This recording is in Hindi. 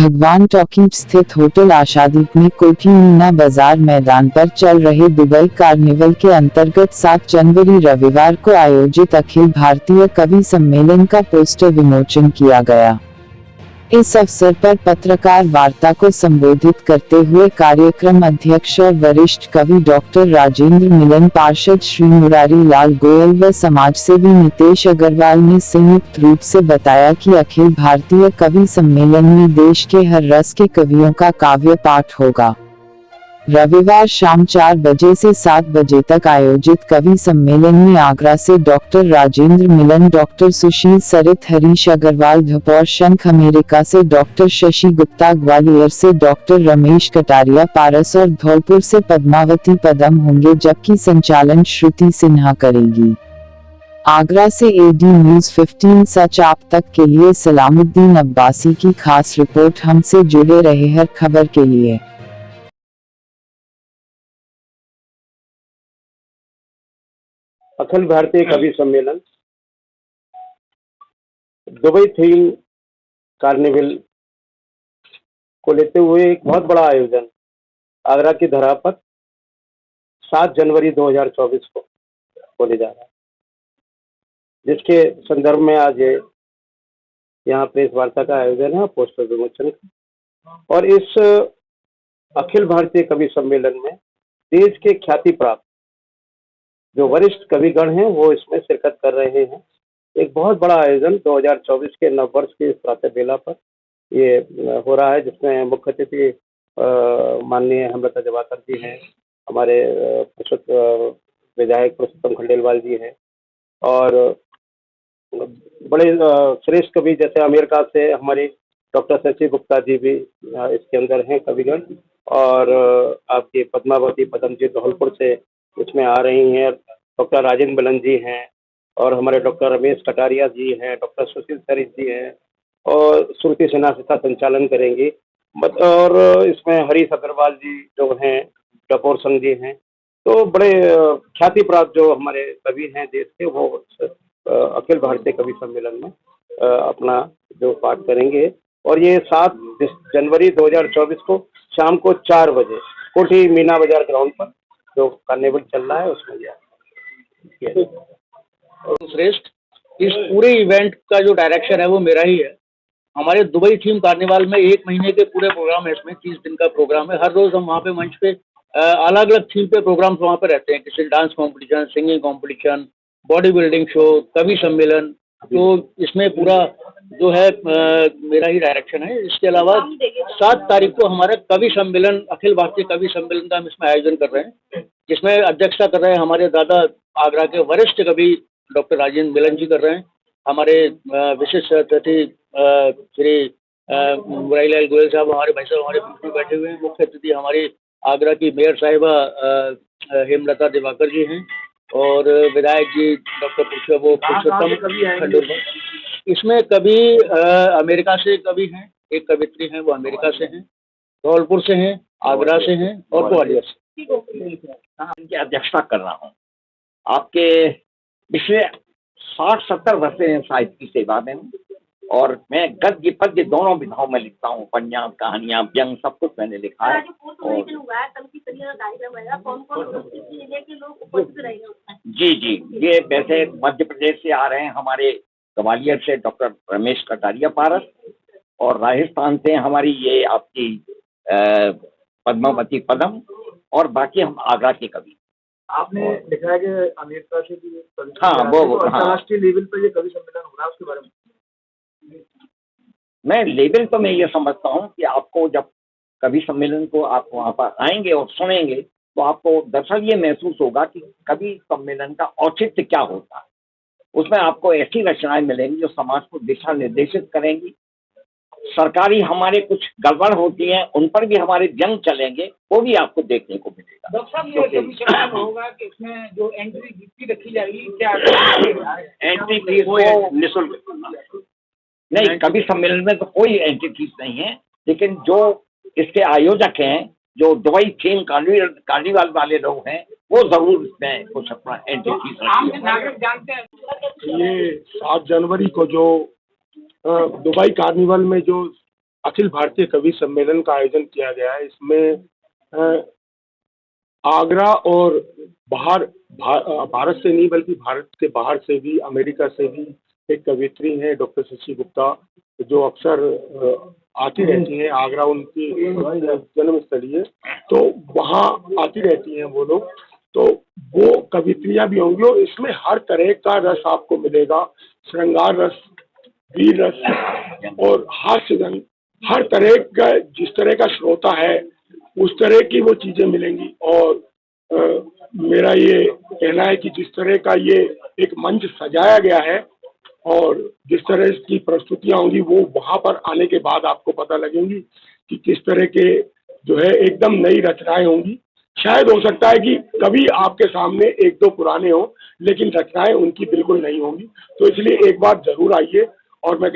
भगवान टॉकीज स्थित होटल आशादीप में कोठी मीना बाजार मैदान पर चल रहे दुबई कार्निवल के अंतर्गत 7 जनवरी रविवार को आयोजित अखिल भारतीय कवि सम्मेलन का पोस्टर विमोचन किया गया। इस अवसर पर पत्रकार वार्ता को संबोधित करते हुए कार्यक्रम अध्यक्ष और वरिष्ठ कवि डॉक्टर राजेंद्र मिलन, पार्षद श्री मुरारी लाल गोयल व समाजसेवी नितेश अग्रवाल ने संयुक्त रूप से बताया कि अखिल भारतीय कवि सम्मेलन में देश के हर रस के कवियों का काव्य पाठ होगा। रविवार शाम 4 बजे से 7 बजे तक आयोजित कवि सम्मेलन में आगरा से डॉक्टर राजेंद्र मिलन, डॉक्टर सुशील सरित, हरीश अग्रवाल धपौर शंख, अमेरिका से डॉक्टर शशि गुप्ता, ग्वालियर से डॉक्टर रमेश कटारिया पारस और धौलपुर से पद्मावती पदम होंगे, जबकि संचालन श्रुति सिन्हा करेगी। आगरा से AD News 15 सच आप तक के लिए सलामुद्दीन अब्बासी की खास रिपोर्ट। हमसे जुड़े रहे हर खबर के लिए। अखिल भारतीय कवि सम्मेलन दुबई थीम कार्निवल को लेते हुए एक बहुत बड़ा आयोजन आगरा की धरा पर 7 जनवरी 2024 को होने जा रहा है, जिसके संदर्भ में आज यहाँ प्रेस वार्ता का आयोजन है, पोस्टर विमोचन का। और इस अखिल भारतीय कवि सम्मेलन में देश के ख्याति प्राप्त जो वरिष्ठ कविगण हैं वो इसमें शिरकत कर रहे हैं। एक बहुत बड़ा आयोजन 2024 के नववर्ष की प्रातः बेला पर ये हो रहा है, जिसमें मुख्य अतिथि माननीय हेमलता जवाकर जी हैं, हमारे विधायक पुरुषोत्तम खंडेलवाल जी हैं, और बड़े श्रेष्ठ कवि जैसे अमेरिका से हमारी डॉक्टर शशि गुप्ता जी भी इसके अंदर हैं कविगण, और आपकी पद्मावती पदम जी धौलपुर से इसमें आ रही हैं, डॉक्टर राजेंद्र मिलन जी हैं, और हमारे डॉक्टर रमेश कटारिया जी हैं, डॉक्टर सुशील सरित जी हैं, और श्रुति सिन्हा इसका संचालन करेंगी। और इसमें हरीश अग्रवाल जी जो हैं, टपोर संघ जी हैं, तो बड़े ख्याति प्राप्त जो हमारे कवि हैं देश के, वो अखिल भारतीय कवि सम्मेलन में अपना जो पाठ करेंगे। और ये 7 जनवरी 2024 को शाम को 4 बजे कोठी मीना बाजार ग्राउंड पर जो कार्निवल चल रहा है उसमें श्रेष्ठ इस पूरे इवेंट का जो डायरेक्शन है वो मेरा ही है। हमारे दुबई थीम कार्निवल में 1 महीने के पूरे प्रोग्राम है, इसमें 30 दिन का प्रोग्राम है। हर रोज हम वहाँ पे मंच पे अलग अलग थीम पे प्रोग्राम्स वहाँ पे रहते हैं, किसी dance competition, singing competition, body building show, कवि सम्मेलन। तो इसमें पूरा जो है मेरा ही डायरेक्शन है। इसके अलावा 7 तारीख को हमारा कवि सम्मेलन, अखिल भारतीय कवि सम्मेलन का हम इसमें आयोजन कर रहे हैं, जिसमें अध्यक्षता कर रहे हैं हमारे दादा आगरा के वरिष्ठ कवि डॉक्टर राजेंद्र मिलन जी कर रहे हैं। हमारे विशिष्ट अतिथि श्री मुरारी लाल गोयल साहब हमारे भाई साहब हमारे बीच में बैठे हुए हैं। मुख्य अतिथि हमारी आगरा की मेयर साहिबा हेमलता दिवाकर जी हैं, और विधायक जी डॉक्टर पुरुषोत्तम खंडेलवाल। इसमें कवि अमेरिका से कवि हैं, एक कवित्री हैं वो अमेरिका से हैं, धौलपुर से हैं, आगरा से हैं और ग्वालियर से। इनकी अध्यक्षता कर रहा हूँ। आपके पिछले 60-70 वर्ष से साहित्य की सेवा में हूँ, और मैं गद्य पद्य दोनों विधाओं में लिखता हूँ, उपन्यास, कहानियाँ, व्यंग, सब कुछ मैंने लिखा है। जी जी, ये वैसे मध्य प्रदेश से आ रहे हैं, हमारे ग्वालियर से डॉक्टर रमेश कटारिया पारस, और राजस्थान से हमारी ये आपकी पद्मावती पदम, और बाकी हम आगरा के कवि। आपने लिखा है कि अमेरिका से भी हाँ, वो अंतर्राष्ट्रीय लेवल पर ये कवि सम्मेलन हो रहा है, उसके बारे में मैं लेवल तो मैं ये समझता हूँ कि आपको जब कवि सम्मेलन को आप वहाँ पर आएंगे और सुनेंगे तो आपको दरअसल ये महसूस होगा कि कवि सम्मेलन का औचित्य क्या होता है। उसमें आपको ऐसी रचनाएं मिलेंगी जो समाज को दिशा निर्देशित करेंगी। सरकारी हमारे कुछ गड़बड़ होती हैं, उन पर भी हमारे व्यंग चलेंगे, वो भी आपको देखने को मिलेगा। डॉक्टर साहब, ये कभी होगा कि इसमें जो एंट्री फीस रखी जाएगी, क्या एंट्री फीस निःशुल्क नहीं, कवि सम्मेलन में तो कोई एंट्री फीस नहीं है, लेकिन जो इसके आयोजक हैं, जो दुबई थीम कार्निवल वाले लोग हैं, वो जरूर इसमें कुछ अपना एंट्री फीस रखेंगे। ये 7 जनवरी को जो दुबई कार्निवल में जो अखिल भारतीय कवि सम्मेलन का आयोजन किया गया है। इसमें आगरा और भारत से नहीं बल्कि भारत के बाहर से भी, अमेरिका से भी एक कवियत्री हैं डॉक्टर शशि गुप्ता, जो अक्सर आती रहती हैं। आगरा उनकी जन्म स्थली है, तो वहाँ आती रहती हैं वो लोग। तो वो कवित्रियाँ भी होंगी और इसमें हर तरह का रस आपको मिलेगा, श्रृंगार रस, वीर रस और हास्य रंग, हर तरह का, जिस तरह का श्रोता है उस तरह की वो चीजें मिलेंगी। और मेरा ये कहना है कि जिस तरह का ये एक मंच सजाया गया है और जिस तरह की प्रस्तुतियां होंगी, वो वहां पर आने के बाद आपको पता लगेंगी कि किस तरह के जो है एकदम नई रचनाएं होंगी। शायद हो सकता है कि कभी आपके सामने एक दो पुराने हों, लेकिन रचनाएं उनकी बिल्कुल नहीं होंगी। तो इसलिए एक बार जरूर आइए। और मैं